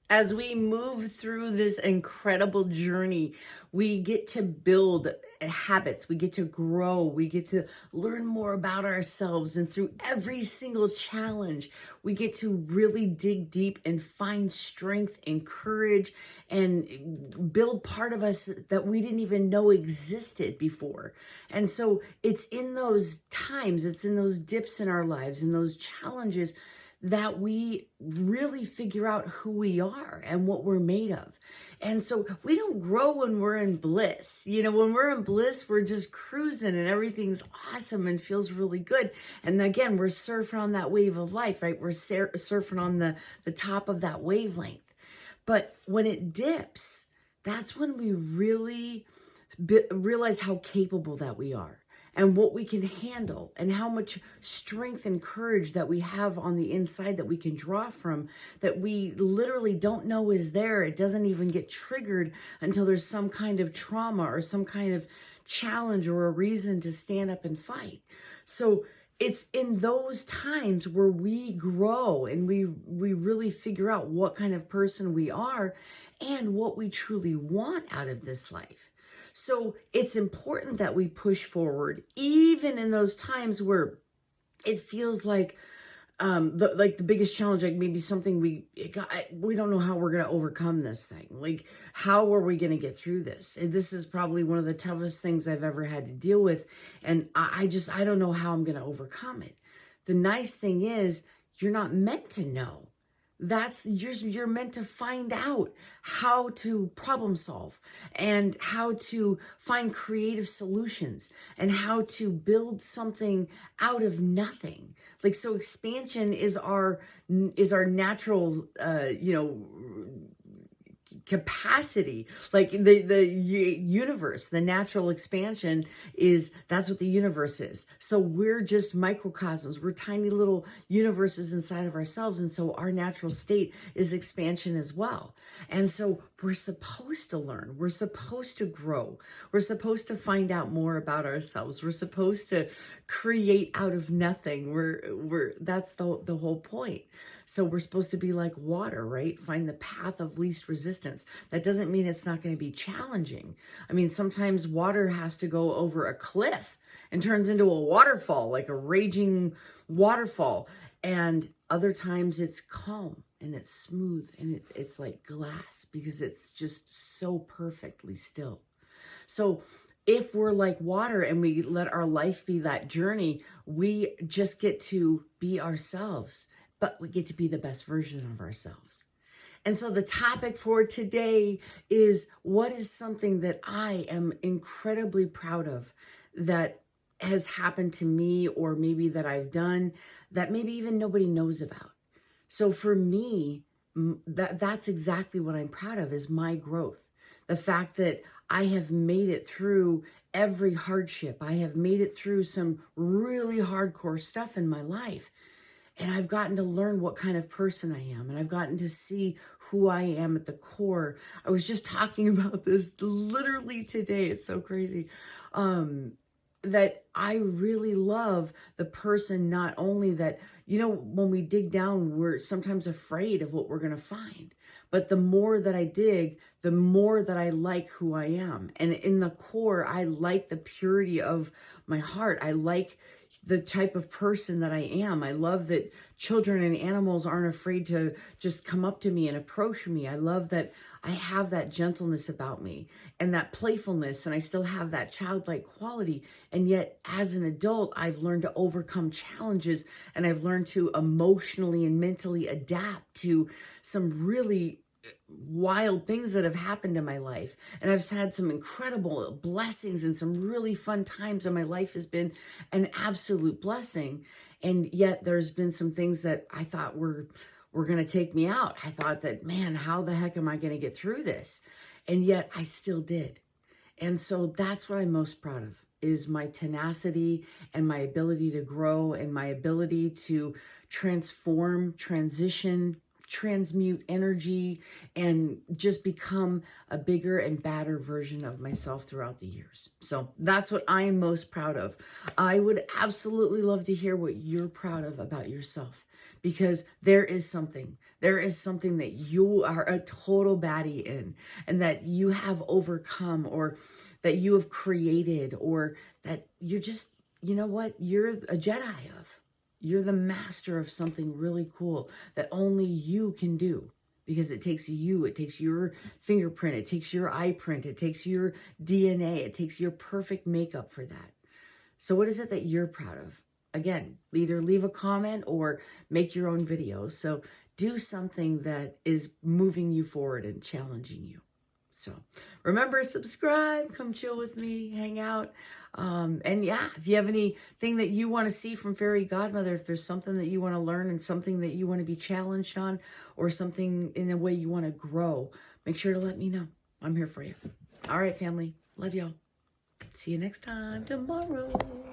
As we move through this incredible journey, we get to build habits, we get to grow, we get to learn more about ourselves. And through every single challenge, we get to really dig deep and find strength and courage and build part of us that we didn't even know existed before. And so it's in those times, it's in those dips in our lives, in those challenges that we really figure out who we are and what we're made of. And so we don't grow when we're in bliss. When we're in bliss, we're just cruising and everything's awesome and feels really good. And again, we're surfing on that wave of life, right? We're surfing on the top of that wavelength. But when it dips, that's when we really realize how capable that we are and what we can handle and how much strength and courage that we have on the inside that we can draw from, that we literally don't know is there. It doesn't even get triggered until there's some kind of trauma or some kind of challenge or a reason to stand up and fight. So it's in those times where we grow and we really figure out what kind of person we are and what we truly want out of this life. So it's important that we push forward, even in those times where it feels like the biggest challenge, like maybe something we don't know how we're gonna overcome this thing. Like, how are we gonna get through this? And this is probably one of the toughest things I've ever had to deal with, and I don't know how I'm gonna overcome it. The nice thing is, you're not meant to know. That's you're meant to find out how to problem solve and how to find creative solutions and how to build something out of nothing. Like, so expansion is our natural capacity. Like the universe, the natural expansion that's what the universe is. So we're just microcosms, we're tiny little universes inside of ourselves, and so our natural state is expansion as well. And so we're supposed to learn, we're supposed to grow, we're supposed to find out more about ourselves, we're supposed to create out of nothing. We're that's the whole point. So we're supposed to be like water, right? Find the path of least resistance. That doesn't mean it's not going to be challenging. I mean, sometimes water has to go over a cliff and turns into a waterfall, like a raging waterfall. And other times it's calm and it's smooth and it's like glass because it's just so perfectly still. So if we're like water and we let our life be that journey, we just get to be ourselves, but we get to be the best version of ourselves. And so the topic for today is, what is something that I am incredibly proud of that has happened to me, or maybe that I've done that maybe even nobody knows about. So for me, that's exactly what I'm proud of, is my growth. The fact that I have made it through every hardship. I have made it through some really hardcore stuff in my life. And I've gotten to learn what kind of person I am. And I've gotten to see who I am at the core. I was just talking about this literally today. It's so crazy. That I really love the person, not only that, when we dig down, we're sometimes afraid of what we're going to find. But the more that I dig, the more that I like who I am. And in the core, I like the purity of my heart. I like the type of person that I am. I love that children and animals aren't afraid to just come up to me and approach me. I love that I have that gentleness about me and that playfulness, and I still have that childlike quality. And yet, as an adult, I've learned to overcome challenges, and I've learned to emotionally and mentally adapt to some really wild things that have happened in my life. And I've had some incredible blessings and some really fun times, and my life has been an absolute blessing. And yet there's been some things that I thought were going to take me out. I thought that, man, how the heck am I going to get through this? And yet I still did. And so that's what I'm most proud of, is my tenacity and my ability to grow and my ability to transform, transition, transmute energy, and just become a bigger and badder version of myself throughout the years. So that's what I am most proud of. I would absolutely love to hear what you're proud of about yourself, because there is something There is something that you are a total baddie in, and that you have overcome, or that you have created, or that you're just, you know what, you're a Jedi of. You're the master of something really cool that only you can do, because it takes you, it takes your fingerprint, it takes your eye print, it takes your DNA, it takes your perfect makeup for that. So what is it that you're proud of? Again, either leave a comment or make your own video. So do something that is moving you forward and challenging you. So remember, subscribe, come chill with me, hang out. And yeah, if you have anything that you want to see from Fairy Godmother, if there's something that you want to learn and something that you want to be challenged on, or something in a way you want to grow, make sure to let me know. I'm here for you. All right, family. Love y'all. See you next time tomorrow.